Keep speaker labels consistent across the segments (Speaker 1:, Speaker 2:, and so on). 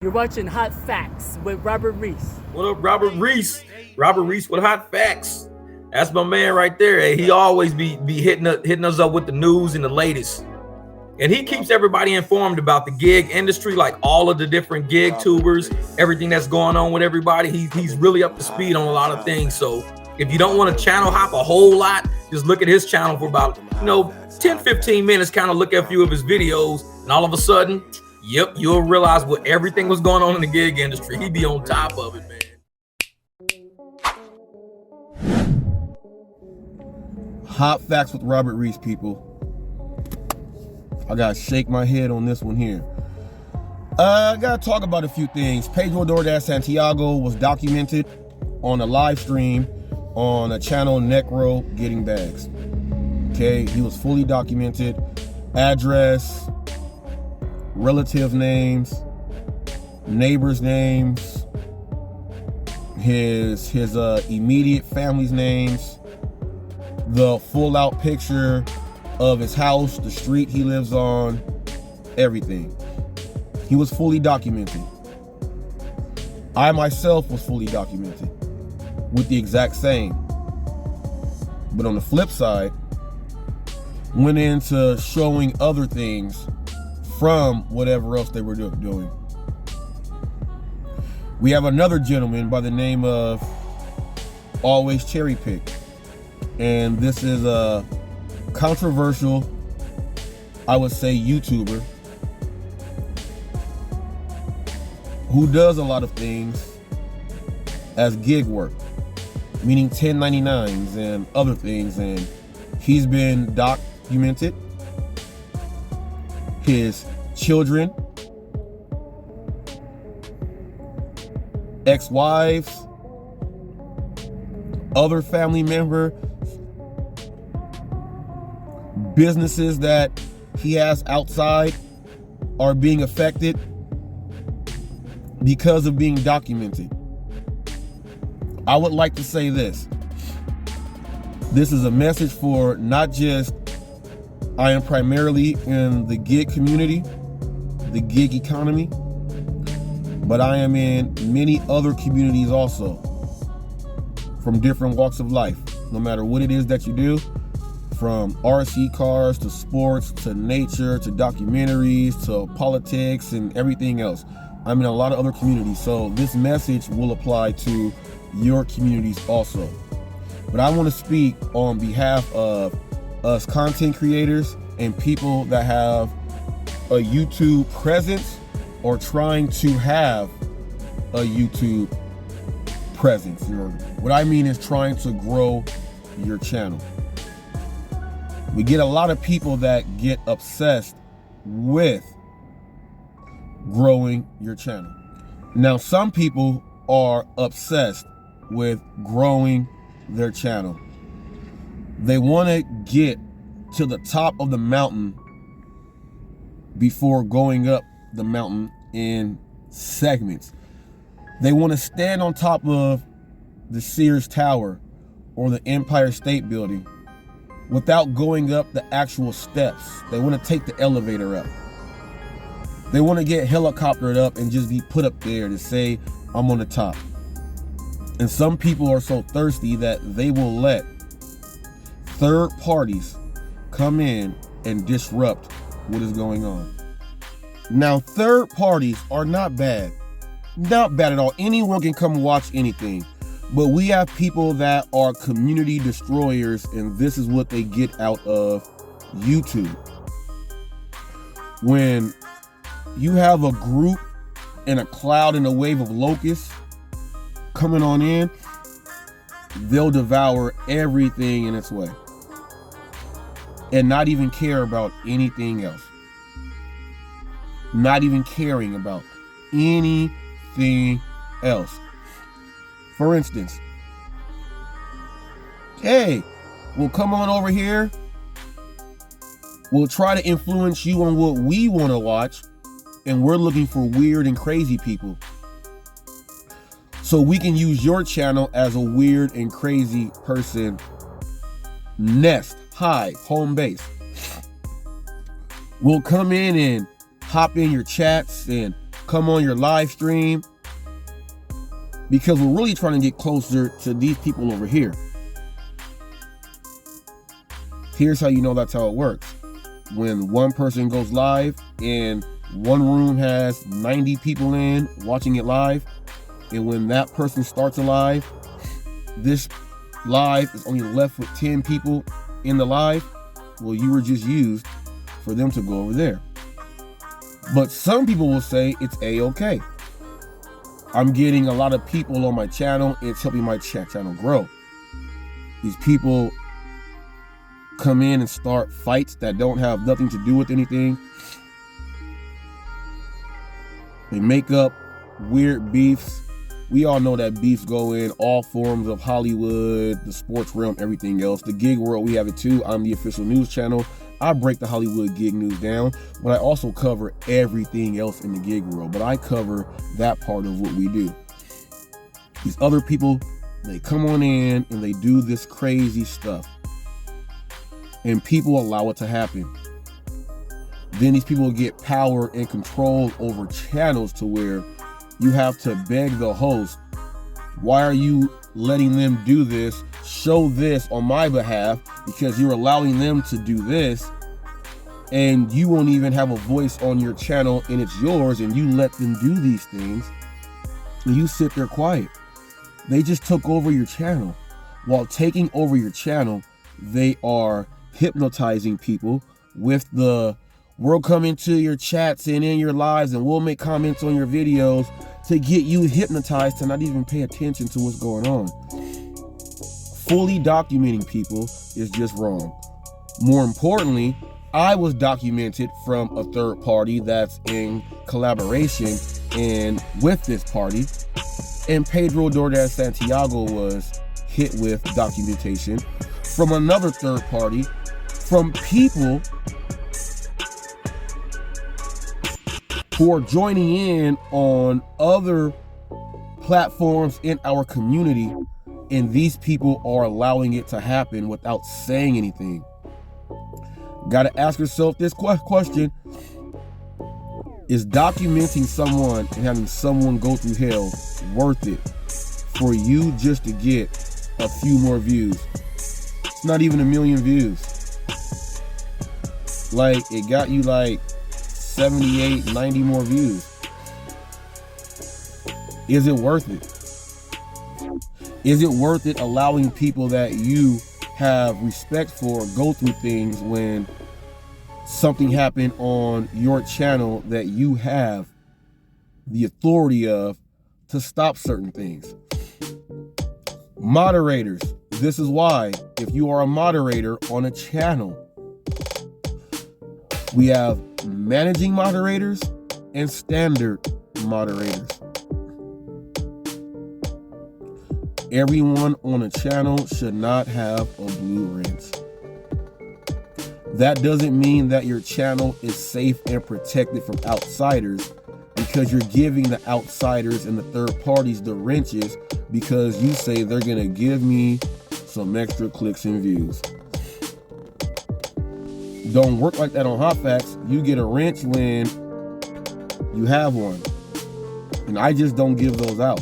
Speaker 1: You're watching Hot Facts with Robert Reese.
Speaker 2: What up, Robert Reese? Robert Reese with Hot Facts. That's my man right there. Hey, he always be hitting us up with the news and the latest. And he keeps everybody informed about the gig industry, like all of the different gig tubers, everything that's going on with everybody. He's really up to speed on a lot of things. So if you don't want to channel hop a whole lot, just look at his channel for about, 10, 15 minutes, kind of look at a few of his videos, and all of a sudden, yep, you'll realize what everything was going on in the gig industry. He be on top of it, man.
Speaker 3: Hot Facts with Robert Reese, people. I gotta shake my head on this one here. I gotta talk about a few things. Pedro DoorDash Santiago was documented on a live stream on a channel, Necro Getting Bags. Okay, he was fully documented. Address, relative names, neighbors' names, his immediate family's names, the full out picture of his house, the street he lives on, everything. He was fully documented. I myself was fully documented with the exact same. But on the flip side, went into showing other things from whatever else they were doing. We have another gentleman by the name of Always Cherry Pick. And this is a controversial, I would say, YouTuber who does a lot of things as gig work, meaning 1099s and other things. And he's been documented. His children, ex-wives, other family member, businesses that he has outside are being affected because of being documented. I would like to say this. This is a message for not just, I am primarily in the gig community, the gig economy, but I am in many other communities also, from different walks of life. No matter what it is that you do, from RC cars to sports to nature to documentaries to politics and everything else. I'm in a lot of other communities, so this message will apply to your communities also. But I want to speak on behalf of us content creators and people that have a YouTube presence or trying to have a YouTube presence. What I mean is trying to grow your channel. We get a lot of people that get obsessed with growing your channel. Now, some people are obsessed with growing their channel. They want to get to the top of the mountain before going up the mountain in segments. They want to stand on top of the Sears Tower or the Empire State Building without going up the actual steps. They want to take the elevator up. They want to get helicoptered up and just be put up there to say, I'm on the top. And some people are so thirsty that they will let third parties come in and disrupt what is going on. Now, third parties are not bad. Not bad at all. Anyone can come watch anything. But we have people that are community destroyers, and this is what they get out of YouTube. When you have a group and a cloud and a wave of locusts coming on in, they'll devour everything in its way and not even care about anything else. Not even caring about anything else. For instance, hey, we'll come on over here. We'll try to influence you on what we want to watch, and we're looking for weird and crazy people. So we can use your channel as a weird and crazy person nest, hive, home base. We'll come in and hop in your chats and come on your live stream, because we're really trying to get closer to these people over here. Here's how you know that's how it works. When one person goes live and one room has 90 people in watching it live, and when that person starts a live, this live is only left with 10 people in the live, well, you were just used for them to go over there. But some people will say it's a-okay. I'm getting a lot of people on my channel. It's helping my channel grow. These people come in and start fights that don't have nothing to do with anything. They make up weird beefs. We all know that beefs go in all forms of Hollywood, the sports realm, everything else. The gig world, we have it too. I'm the official news channel. I break the Hollywood gig news down, but I also cover everything else in the gig world. But I cover that part of what we do. These other people, they come on in and they do this crazy stuff. And people allow it to happen. Then these people get power and control over channels to where you have to beg the host, why are you letting them do this? Show this on my behalf, because you're allowing them to do this, and you won't even have a voice on your channel and it's yours, and you let them do these things and you sit there quiet. They just took over your channel. While taking over your channel, they are hypnotizing people with the, we'll come into your chats and in your lives and we'll make comments on your videos to get you hypnotized to not even pay attention to what's going on. Fully documenting people is just wrong. More importantly, I was documented from a third party that's in collaboration and with this party, and Pedro, DoorDash, Santiago was hit with documentation from another third party, from people who are joining in on other platforms in our community, and these people are allowing it to happen without saying anything. Got to ask yourself this question: is documenting someone and having someone go through hell worth it for you just to get a few more views? It's not even 1 million views. Like, it got you like 78, 90 more views. Is it worth it? Is it worth it allowing people that you have respect for go through things when something happened on your channel that you have the authority of to stop certain things? Moderators, this is why, if you are a moderator on a channel, we have managing moderators and standard moderators. Everyone on a channel should not have a blue wrench. That doesn't mean that your channel is safe and protected from outsiders, because you're giving the outsiders and the third parties the wrenches because you say they're gonna give me some extra clicks and views. Don't work like that on HotFacts. You get a wrench when you have one, and I just don't give those out.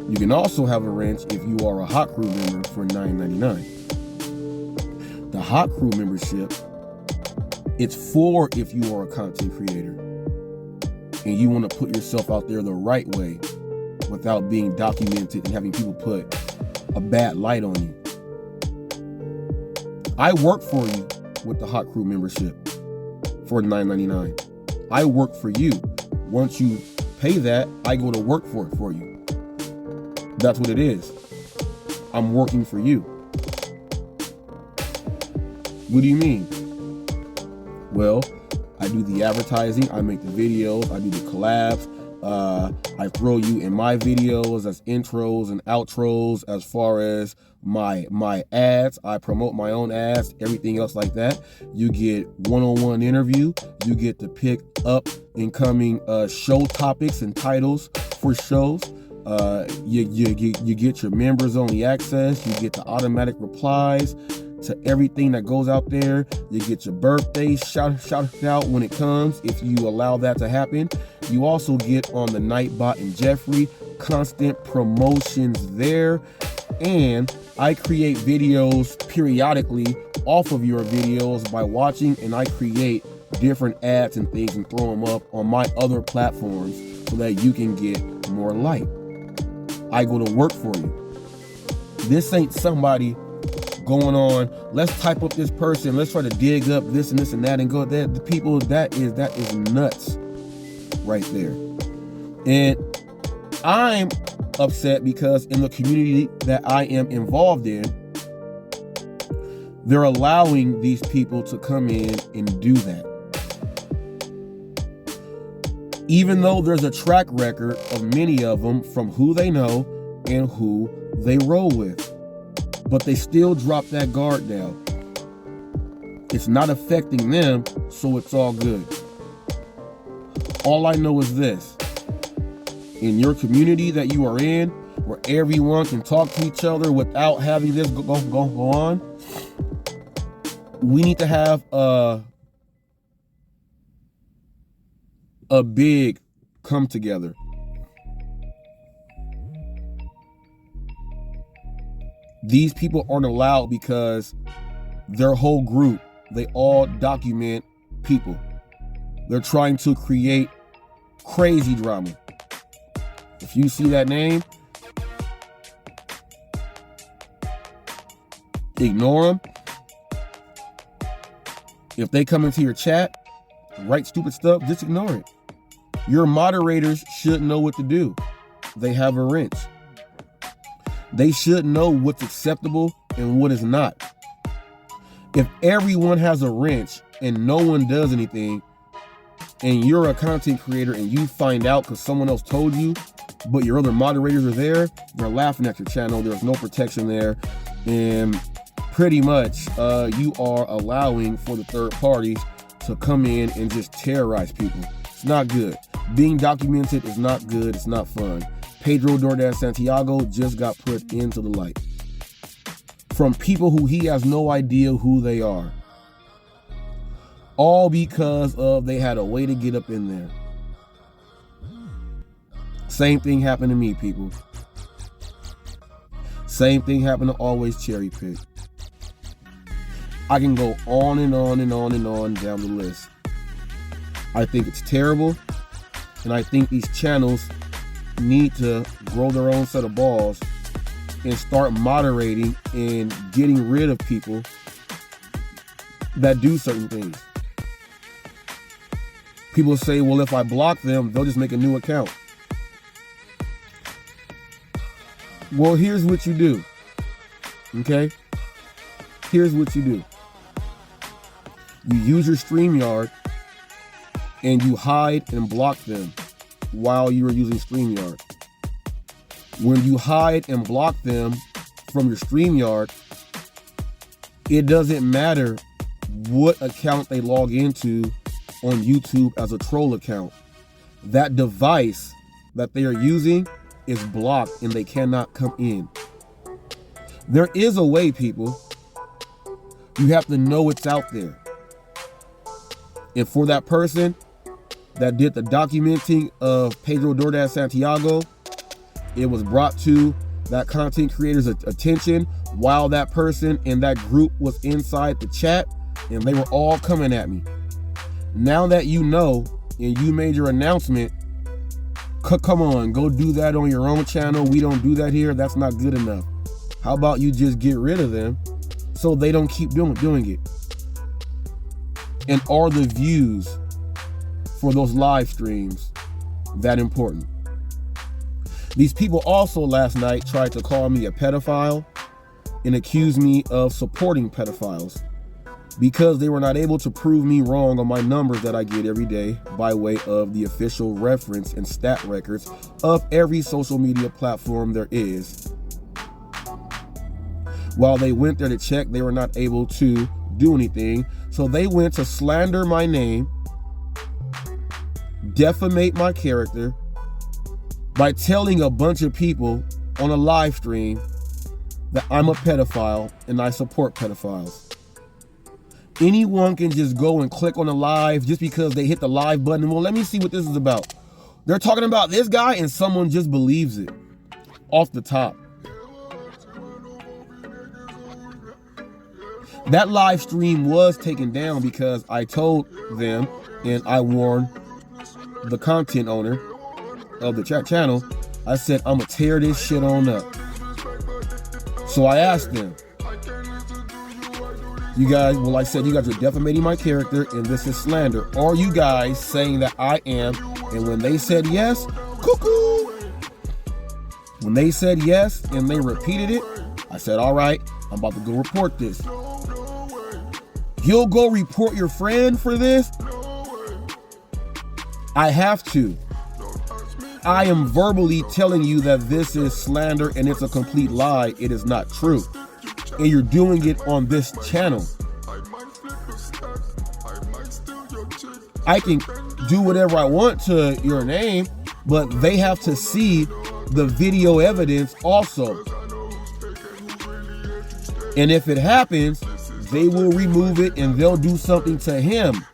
Speaker 3: You can also have a wrench if you are a Hot Crew member for $9.99. The Hot Crew membership, it's for if you are a content creator and you want to put yourself out there the right way without being documented and having people put a bad light on you. I work for you with the Hot Crew membership for $9.99. I work for you. Once you pay that, I go to work for it for you. That's what it is. I'm working for you. What do you mean? Well, I do the advertising, I make the videos, I do the collabs, I throw you in my videos as intros and outros. As far as my ads, I promote my own ads, everything else like that. You get one-on-one interview. You get to pick up incoming show topics and titles for shows. You get your members only access. You get the automatic replies. to everything that goes out there. You get your birthday shouted out when it comes, if you allow that to happen. You also get on the Nightbot and Jeffrey, constant promotions there. And I create videos periodically off of your videos by watching, and I create different ads and things and throw them up on my other platforms so that you can get more light. I go to work for you. This ain't somebody going on, let's type up this person, let's try to dig up this and this and that and go there. The people, that is nuts right there. And I'm upset because in the community that I am involved in, they're allowing these people to come in and do that. Even though there's a track record of many of them from who they know and who they roll with. But they still drop that guard down. It's not affecting them, so it's all good. All I know is this. In your community that you are in, where everyone can talk to each other without having this go on, we need to have a big come together. These people aren't allowed because their whole group, they all document people. They're trying to create crazy drama. If you see that name, ignore them. If they come into your chat, write stupid stuff, just ignore it. Your moderators should know what to do. They have a wrench. They should know what's acceptable and what is not. If everyone has a wrench and no one does anything, and you're a content creator and you find out because someone else told you, but your other moderators are there, they're laughing at your channel, there's no protection there, and pretty much you are allowing for the third parties to come in and just terrorize people. It's not good. Being documented is not good, it's not fun. Pedro, DoorDash, Santiago just got put into the light from people who he has no idea who they are. All because of they had a way to get up in there. Same thing happened to me, people. Same thing happened to Always Cherry Pick. I can go on and on and on and on down the list. I think it's terrible, and I think these channels need to grow their own set of balls and start moderating and getting rid of people that do certain things. People say, well, if I block them, they'll just make a new account. Well, here's what you do. Okay? Here's what you do. You use your StreamYard and you hide and block them while you are using StreamYard. When you hide and block them from your StreamYard, it doesn't matter what account they log into on YouTube as a troll account. That device that they are using is blocked and they cannot come in. There is a way, people. You have to know it's out there. And for that person that did the documenting of Pedro, DoorDash, Santiago, it was brought to that content creator's attention while that person and that group was inside the chat, and they were all coming at me. Now that you know and you made your announcement, come on, go do that on your own channel. We don't do that here. That's not good enough. How about you just get rid of them so they don't keep doing it? And are the views for those live streams that important? These people also last night tried to call me a pedophile and accuse me of supporting pedophiles because they were not able to prove me wrong on my numbers that I get every day by way of the official reference and stat records of every social media platform there is. While they went there to check, they were not able to do anything. So they went to slander my name, defamate my character by telling a bunch of people on a live stream that I'm a pedophile and I support pedophiles. Anyone can just go and click on the live just because they hit the live button. Well, let me see what this is about. They're talking about this guy and someone just believes it off the top. That live stream was taken down because I told them and I warned the content owner of the channel. I said, I'm gonna tear this shit on up. So I asked them, you guys, well, I said, you guys are defamating my character and this is slander. Are you guys saying that I am? And when they said yes, cuckoo. When they said yes and they repeated it, I said, all right, I'm about to go report this. You'll go report your friend for this? I have to. I am verbally telling you that this is slander and it's a complete lie. It is not true. And you're doing it on this channel. I can do whatever I want to your name, but they have to see the video evidence also. And if it happens, they will remove it and they'll do something to him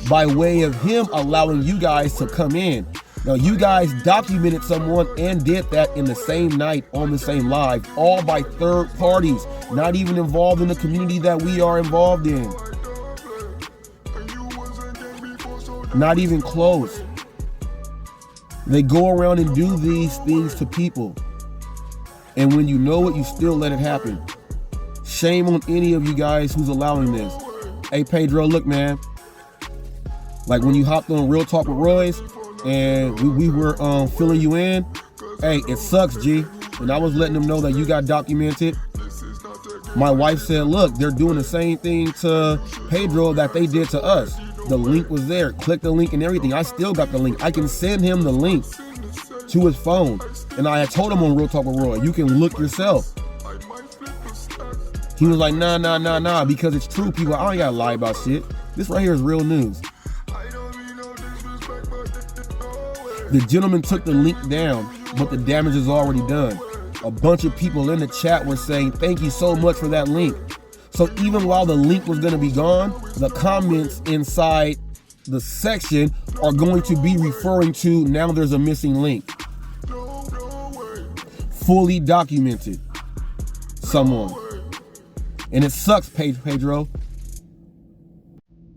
Speaker 3: by way of him allowing you guys to come in. Now, you guys documented someone and did that in the same night on the same live, all by third parties, not even involved in the community that we are involved in. Not even close. They go around and do these things to people. And when you know it, you still let it happen. Shame on any of you guys who's allowing this. Hey, Pedro, look, man. Like when you hopped on Real Talk with Royce and we were filling you in. Hey, it sucks, G. And I was letting them know that you got documented. My wife said, look, they're doing the same thing to Pedro that they did to us. The link was there. Click the link and everything. I still got the link. I can send him the link to his phone. And I had told him on Real Talk with Roy, you can look yourself. He was like, nah, because it's true, people. I don't gotta lie about shit. This right here is real news. The gentleman took the link down, but the damage is already done. A bunch of people in the chat were saying, thank you so much for that link. So even while the link was gonna be gone, the comments inside the section are going to be referring to, now there's a missing link. Fully documented. Someone. And it sucks, Pedro.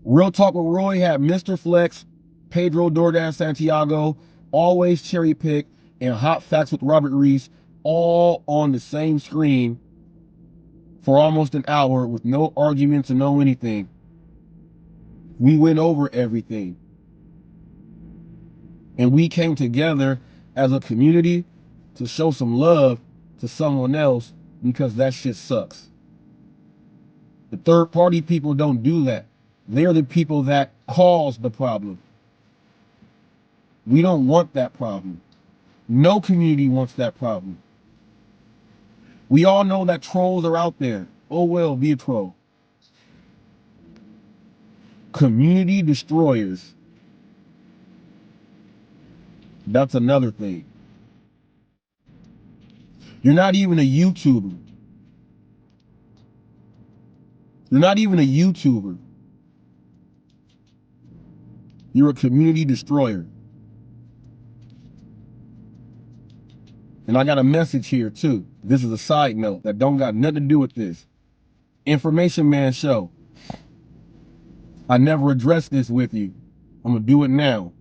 Speaker 3: Real Talk with Roy had Mr. Flex, Pedro, DoorDash, Santiago, Always Cherry Pick, and Hot Facts with Robert Reese all on the same screen for almost an hour with no arguments and no anything. We went over everything. And we came together as a community to show some love to someone else because that shit sucks. The third party people don't do that. They're the people that cause the problem. We don't want that problem. No community wants that problem. We all know that trolls are out there. Oh well, be a troll. Community destroyers. That's another thing. You're not even a YouTuber. You're not even a YouTuber. You're a community destroyer. And I got a message here too. This is a side note that don't got nothing to do with this. Information Man Show. I never addressed this with you. I'm gonna do it now.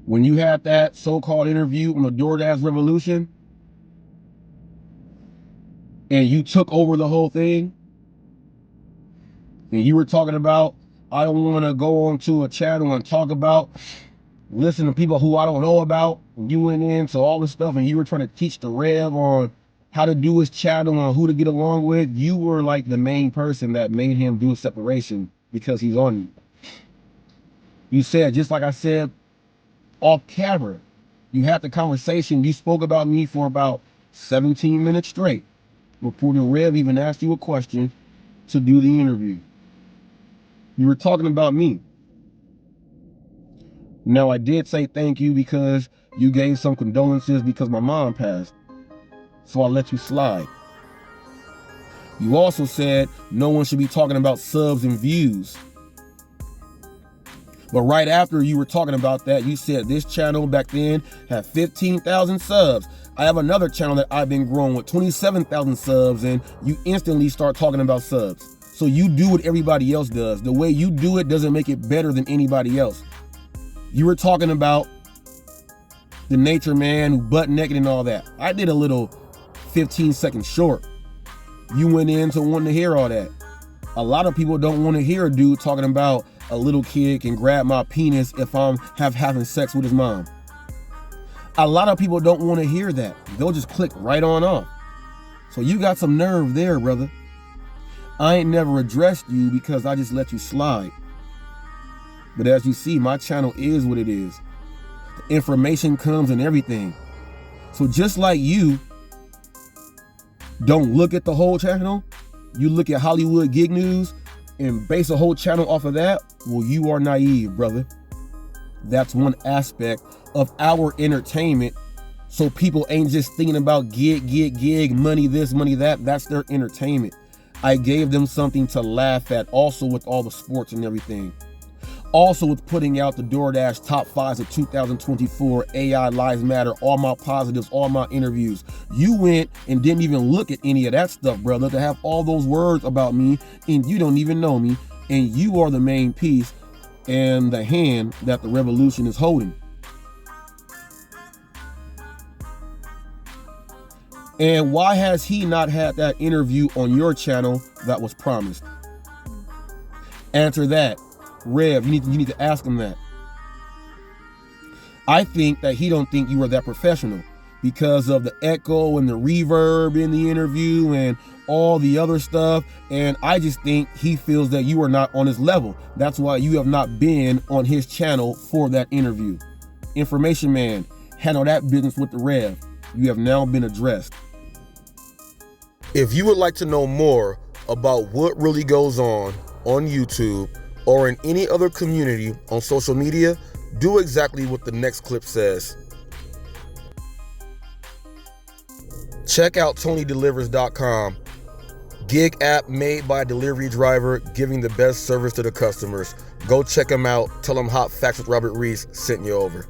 Speaker 3: When you had that so-called interview on the DoorDash Revolution, and you took over the whole thing, and you were talking about, I don't want to go onto a channel and talk about, listen to people who I don't know about, and you went into all this stuff and you were trying to teach the Rev on how to do his channel and who to get along with. You were like the main person that made him do a separation because he's on you. You said, just like I said off camera, you had the conversation, you spoke about me for about 17 minutes straight before the Rev even asked you a question to do the interview. You were talking about me. Now, I did say thank you because you gave some condolences because my mom passed. So I let you slide. You also said no one should be talking about subs and views. But right after you were talking about that, you said this channel back then had 15,000 subs. I have another channel that I've been growing with 27,000 subs, and you instantly start talking about subs. So you do what everybody else does. The way you do it doesn't make it better than anybody else. You were talking about the nature man who butt naked and all that. I did a little 15-second short. You went into wanting to hear all that. A lot of people don't want to hear a dude talking about a little kid can grab my penis if I'm having sex with his mom. A lot of people don't want to hear that. They'll just click right on off. So you got some nerve there, brother. I ain't never addressed you because I just let you slide. But as you see, my channel is what it is. The information comes in everything. So just like you don't look at the whole channel, you look at Hollywood gig news and base a whole channel off of that, well, you are naive, brother. That's one aspect of our entertainment. So people ain't just thinking about gig, money this, money that. That's their entertainment. I gave them something to laugh at, also with all the sports and everything. Also with putting out the DoorDash top 5s of 2024, AI Lives Matter, all my positives, all my interviews. You went and didn't even look at any of that stuff, brother, to have all those words about me, and you don't even know me, and you are the main piece and the hand that the revolution is holding. And why has he not had that interview on your channel that was promised? Answer that. Rev, you need to ask him that. I think that he don't think you were that professional because of the echo and the reverb in the interview and all the other stuff. And I just think he feels that you are not on his level. That's why you have not been on his channel for that interview. Information man, handle that business with the Rev. You have now been addressed. If you would like to know more about what really goes on YouTube or in any other community on social media, do exactly what the next clip says. Check out TonyDelivers.com. Gig app made by a delivery driver, giving the best service to the customers. Go check them out. Tell them Hot Facts with Robert Reese sent you over.